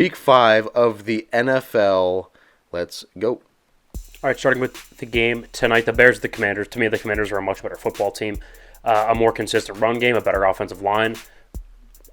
Week 5 of the NFL. Let's go. All right, starting with the game tonight, the Bears at the Commanders. To me, the Commanders are a much better football team, a more consistent run game, a better offensive line.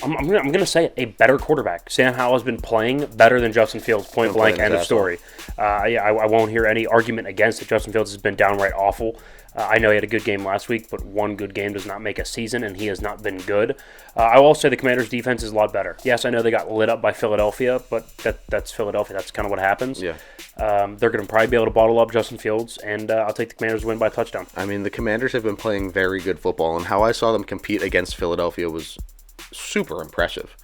I'm going to say it, a better quarterback. Sam Howell has been playing better than Justin Fields, point blank, end of story. I won't hear any argument against it. Justin Fields has been downright awful. I know he had a good game last week, but one good game does not make a season, and he has not been good. I will say the Commanders' defense is a lot better. Yes, I know they got lit up by Philadelphia, but that's Philadelphia. That's kind of what happens. Yeah. They're going to probably be able to bottle up Justin Fields, and I'll take the Commanders to win by a touchdown. I mean, the Commanders have been playing very good football, and how I saw them compete against Philadelphia was super impressive.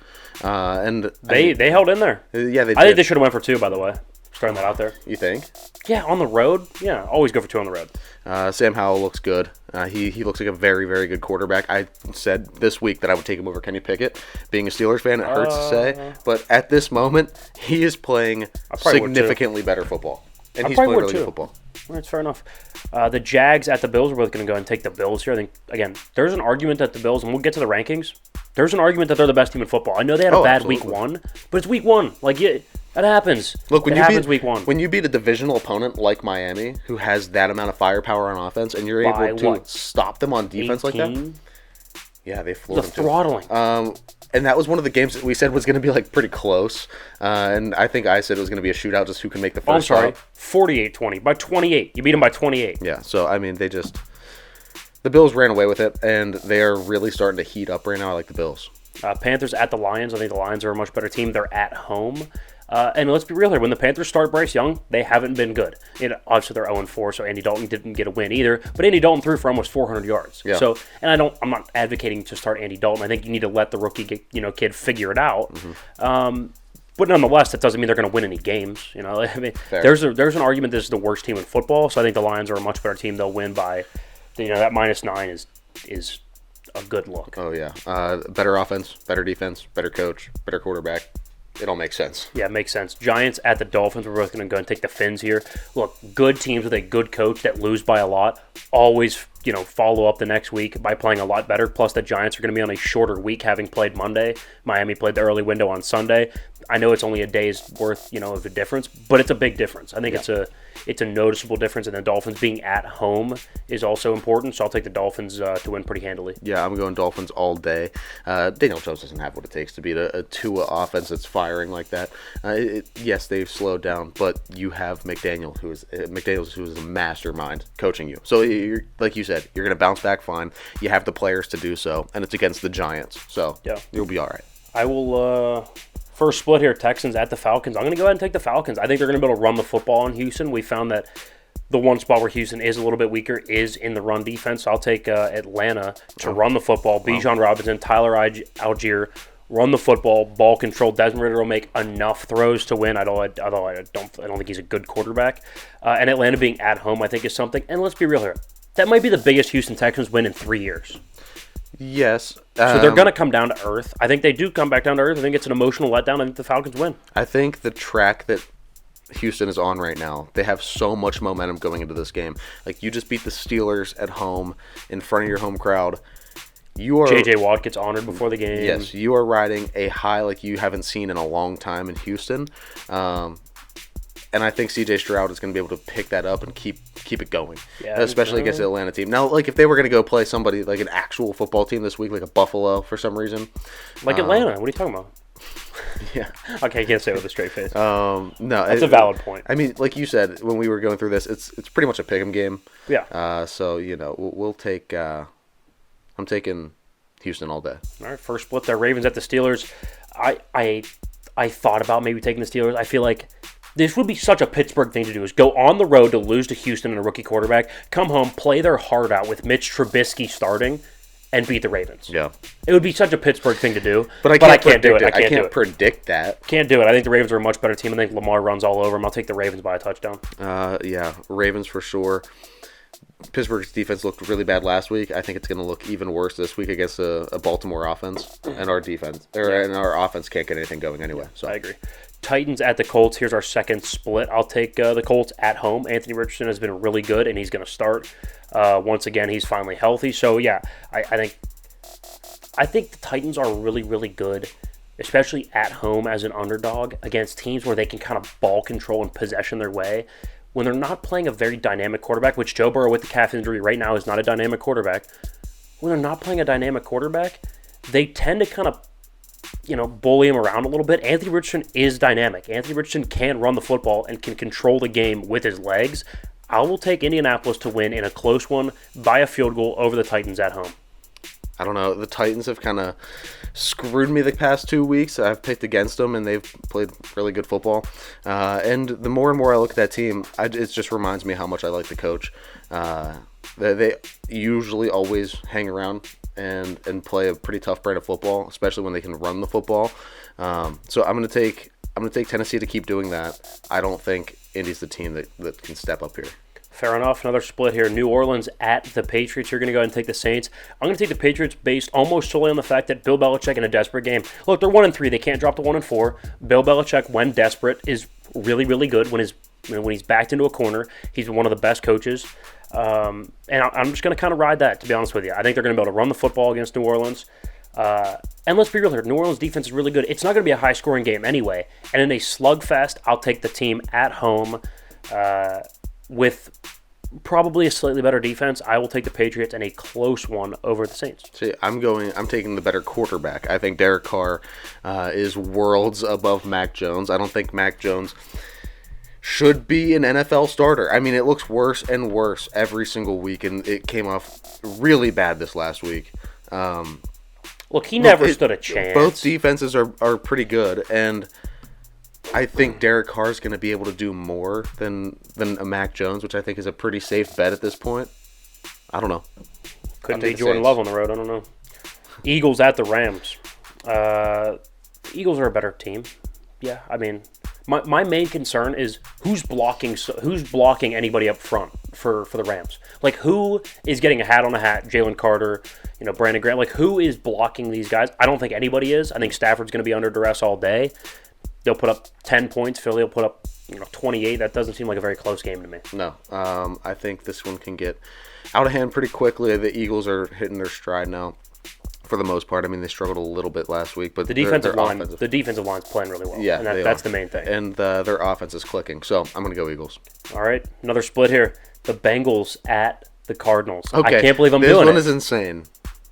And they held in there. Yeah, they did. I think they should have went for 2, by the way. Just throwing that out there. You think? Yeah, on the road. Yeah, always go for 2 on the road. Sam Howell looks good. He looks like a very, very good quarterback. I said this week that I would take him over Kenny Pickett. Being a Steelers fan, it hurts to say. But at this moment, he is playing significantly better football. And he's playing really good football. That's fair enough. The Jags at the Bills, we're both going to go and take the Bills here. I think, again, there's an argument that the Bills, and we'll get to the rankings, there's an argument that they're the best team in football. I know they had a bad week 1, but it's week 1. Like, yeah, that happens. Look, it happens week 1. When you beat a divisional opponent like Miami, who has that amount of firepower on offense, and you're able to stop them on defense 18? Like that, yeah, they floored them. Throttling. And that was one of the games that we said was going to be like pretty close. And I think I said it was going to be a shootout, just who can make the first shot. 48-20. By 28. You beat them by 28. Yeah, so, I mean, the Bills ran away with it, and they are really starting to heat up right now. I like the Bills. Panthers at the Lions. I think the Lions are a much better team. They're at home. And let's be real here. When the Panthers start Bryce Young, they haven't been good. Obviously, they're 0-4, so Andy Dalton didn't get a win either. But Andy Dalton threw for almost 400 yards. Yeah. So, and I'm not advocating to start Andy Dalton. I think you need to let the rookie kid figure it out. Mm-hmm. But nonetheless, that doesn't mean they're going to win any games. I mean, there's an argument this is the worst team in football. So I think the Lions are a much better team. They'll win by, that -9 is a good look. Oh yeah, better offense, better defense, better coach, better quarterback. It all makes sense. Yeah, it makes sense. Giants at the Dolphins. We're both going to go and take the Fins here. Look, good teams with a good coach that lose by a lot always, follow up the next week by playing a lot better. Plus, the Giants are going to be on a shorter week, having played Monday. Miami played the early window on Sunday. I know it's only a day's worth, of a difference, but it's a big difference. I think it's a noticeable difference, and the Dolphins being at home is also important. So I'll take the Dolphins to win pretty handily. Yeah, I'm going Dolphins all day. Daniel Jones doesn't have what it takes to beat a Tua offense that's firing like that. Yes, they've slowed down, but you have McDaniels, who is a mastermind coaching you. So like you said, you're going to bounce back fine. You have the players to do so, and it's against the Giants. So you'll be all right. I will. First split here, Texans at the Falcons. I'm going to go ahead and take the Falcons. I think they're going to be able to run the football in Houston. We found that the one spot where Houston is a little bit weaker is in the run defense. So I'll take Atlanta to run the football. Bijan Robinson, Tyler Algier, run the football, ball control. Desmond Ridder will make enough throws to win, although I don't think he's a good quarterback. And Atlanta being at home, I think, is something. And let's be real here. That might be the biggest Houston Texans win in 3 years. Yes. So they're going to come down to earth. I think they do come back down to earth. I think it's an emotional letdown. I think the Falcons win. I think the track that Houston is on right now, they have so much momentum going into this game. Like, you just beat the Steelers at home in front of your home crowd. J.J. Watt gets honored before the game. Yes, you are riding a high like you haven't seen in a long time in Houston. And I think C.J. Stroud is going to be able to pick that up and keep it going, especially against the Atlanta team. Now, like, if they were going to go play somebody like an actual football team this week, like a Buffalo for some reason. Like Atlanta. What are you talking about? Yeah. Okay, I can't say it with a straight face. No. That's a valid point. I mean, like you said, when we were going through this, it's pretty much a pick'em game. Yeah. So, we'll take I'm taking Houston all day. All right, first split there. Ravens at the Steelers. I thought about maybe taking the Steelers. I feel like this would be such a Pittsburgh thing to do, is go on the road to lose to Houston and a rookie quarterback, come home, play their heart out with Mitch Trubisky starting, and beat the Ravens. Yeah. It would be such a Pittsburgh thing to do, but I can't do it. I can't predict that. Can't do it. I think the Ravens are a much better team. I think Lamar runs all over them. I'll take the Ravens by a touchdown. Yeah, Ravens for sure. Pittsburgh's defense looked really bad last week. I think it's going to look even worse this week against a Baltimore offense, and our defense and our offense can't get anything going anyway. So I agree. Titans at the Colts. Here's our second split. I'll take the Colts at home. Anthony Richardson has been really good, and he's going to start. Once again, he's finally healthy. So, yeah, I think the Titans are really, really good. especially at home as an underdog against teams where they can kind of ball control and possession their way, when they're not playing a very dynamic quarterback, which Joe Burrow with the calf injury right now is not a dynamic quarterback, when they're not playing a dynamic quarterback, they tend to kind of bully him around a little bit. Anthony Richardson is dynamic. Anthony Richardson can run the football and can control the game with his legs. I will take Indianapolis to win in a close one by a field goal over the Titans at home. I don't know. The Titans have kind of screwed me the past 2 weeks. I've picked against them, and they've played really good football. And the more and more I look at that team, it just reminds me how much I like the coach. They usually always hang around and play a pretty tough brand of football, especially when they can run the football. So I'm gonna take Tennessee to keep doing that. I don't think Indy's the team that can step up here. Fair enough. Another split here. New Orleans at the Patriots. You're going to go ahead and take the Saints. I'm going to take the Patriots based almost solely on the fact that Bill Belichick in a desperate game. Look, they're 1-3. They can't drop to 1-4. Bill Belichick, when desperate, is really, really good. When he's backed into a corner, he's one of the best coaches. And I'm just going to kind of ride that, to be honest with you. I think they're going to be able to run the football against New Orleans. And let's be real here. New Orleans defense is really good. It's not going to be a high-scoring game anyway. And in a slugfest, I'll take the team at home with probably a slightly better defense. I will take the Patriots in a close one over the Saints. See, I'm taking the better quarterback. I think Derek Carr is worlds above Mac Jones. I don't think Mac Jones should be an NFL starter. I mean, it looks worse and worse every single week, and it came off really bad this last week. Look, he never stood a chance. Both defenses are pretty good, and I think Derek Carr is going to be able to do more than a Mac Jones, which I think is a pretty safe bet at this point. I don't know. Couldn't be Jordan Love on the road. I don't know. Eagles at the Rams. The Eagles are a better team. Yeah, I mean, my main concern is who's blocking anybody up front for the Rams. Like, who is getting a hat on a hat? Jalen Carter, Brandon Graham. Like, who is blocking these guys? I don't think anybody is. I think Stafford's going to be under duress all day. They'll put up 10 points. Philly will put up 28. That doesn't seem like a very close game to me. No. I think this one can get out of hand pretty quickly. The Eagles are hitting their stride now for the most part. I mean, they struggled a little bit last week, but the defensive line's playing really well. Yeah, and that's the main thing. And their offense is clicking. So I'm going to go Eagles. All right. Another split here. The Bengals at the Cardinals. Okay. I can't believe I'm doing it. This one is insane.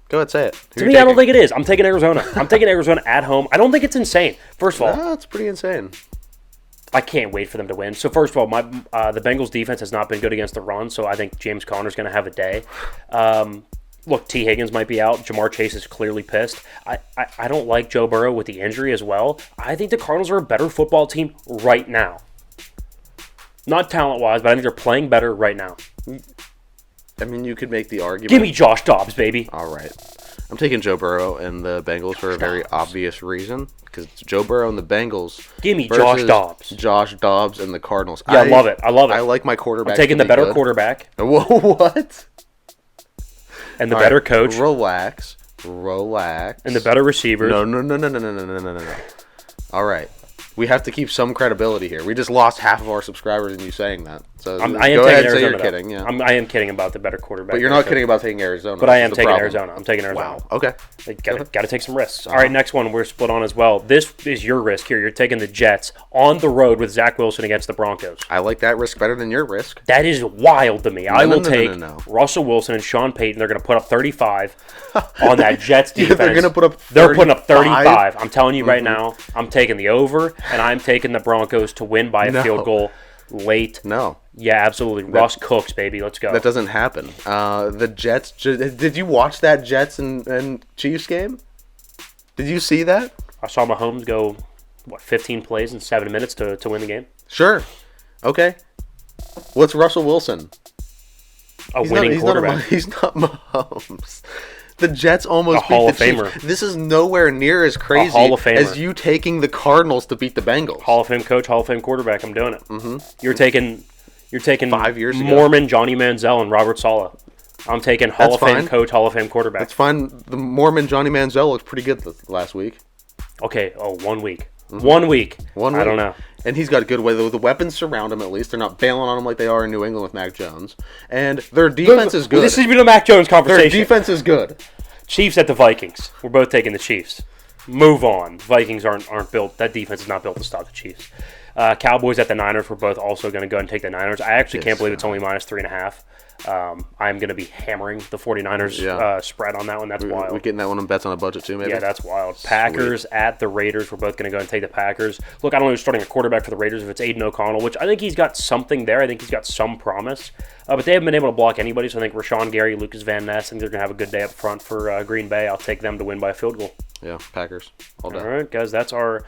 Go ahead, say it. To me, I don't think it is. I'm taking Arizona. I'm taking Arizona at home. I don't think it's insane. First of all, no, it's pretty insane. I can't wait for them to win. So first of all, the Bengals defense has not been good against the run, so I think James Conner's going to have a day. Look, T. Higgins might be out. Jamar Chase is clearly pissed. I don't like Joe Burrow with the injury as well. I think the Cardinals are a better football team right now. Not talent-wise, but I think they're playing better right now. I mean, you could make the argument. Give me Josh Dobbs, baby. All right. I'm taking Joe Burrow and the Bengals for a very obvious reason. Because it's Joe Burrow and the Bengals. Give me Josh Dobbs. Josh Dobbs and the Cardinals. Yeah, I love it. I like my quarterback. I'm taking the better quarterback. What? And the better coach. Relax. And the better receivers. No. All right. We have to keep some credibility here. We just lost half of our subscribers in you saying that. So I am go ahead and Arizona, say you're kidding. Yeah. I am kidding about the better quarterback. But you're not kidding about taking Arizona. But I am taking Arizona. I'm taking Arizona. Wow. Okay. Got to take some risks. All right, next one we're split on as well. This is your risk here. You're taking the Jets on the road with Zach Wilson against the Broncos. I like that risk better than your risk. That is wild to me. I will take Russell Wilson and Sean Payton. They're going to put up 35 on that Jets defense. They're going to put up 35? They're putting up 35. I'm telling you right now, I'm taking the over, and I'm taking the Broncos to win by a field goal late. No. Yeah, absolutely. Russ Cooks, baby. Let's go. That doesn't happen. The Jets. Did you watch that Jets and Chiefs game? Did you see that? I saw Mahomes go, 15 plays in 7 minutes to win the game? Sure. Okay. What's Russell Wilson? Winning quarterback. He's not Mahomes. The Jets almost beat Hall the of Famer. Chiefs. This is nowhere near as crazy Hall of Famer. as you taking the Cardinals to beat the Bengals. Hall of Fame coach, Hall of Fame quarterback. I'm doing it. Mm-hmm. You're taking 5 years ago. Mormon, Johnny Manziel, and Robert Saleh. I'm taking Hall of Fame coach, Hall of Fame quarterback. That's fine. The Mormon Johnny Manziel looked pretty good last week. Okay. 1 week. Mm-hmm. 1 week. 1 week. I don't know. And he's got a good way. The weapons surround him, at least. They're not bailing on him like they are in New England with Mac Jones. And their defense is good. This is even a Mac Jones conversation. Their defense is good. Chiefs at the Vikings. We're both taking the Chiefs. Move on. Vikings aren't built. That defense is not built to stop the Chiefs. Cowboys at the Niners. We're both also going to go and take the Niners. I actually can't believe it's only minus 3.5. I'm going to be hammering the 49ers spread on that one. That's wild. We're getting that one on bets on a budget too, maybe? Yeah, that's wild. Packers at the Raiders. We're both going to go and take the Packers. Look, I don't know who's starting a quarterback for the Raiders if it's Aiden O'Connell, which I think he's got something there. I think he's got some promise. But they haven't been able to block anybody, so I think Rashawn Gary, Lucas Van Ness, I think they're going to have a good day up front for Green Bay. I'll take them to win by a field goal. Yeah, Packers. All day. All right, guys, that's our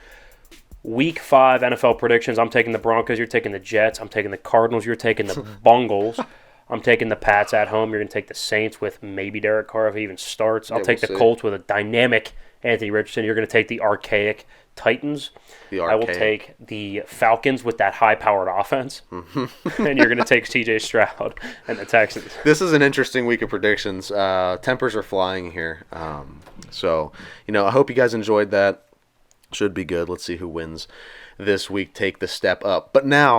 Week 5 NFL predictions. I'm taking the Broncos. You're taking the Jets. I'm taking the Cardinals. You're taking the Bengals. I'm taking the Pats at home. You're going to take the Saints with maybe Derek Carr if he even starts. I'll take the Colts with a dynamic Anthony Richardson. You're going to take the archaic Titans. I will take the Falcons with that high-powered offense. Mm-hmm. And you're going to take C.J. Stroud and the Texans. This is an interesting week of predictions. Tempers are flying here. So, I hope you guys enjoyed that. Should be good. Let's see who wins this week. Take the step up. But now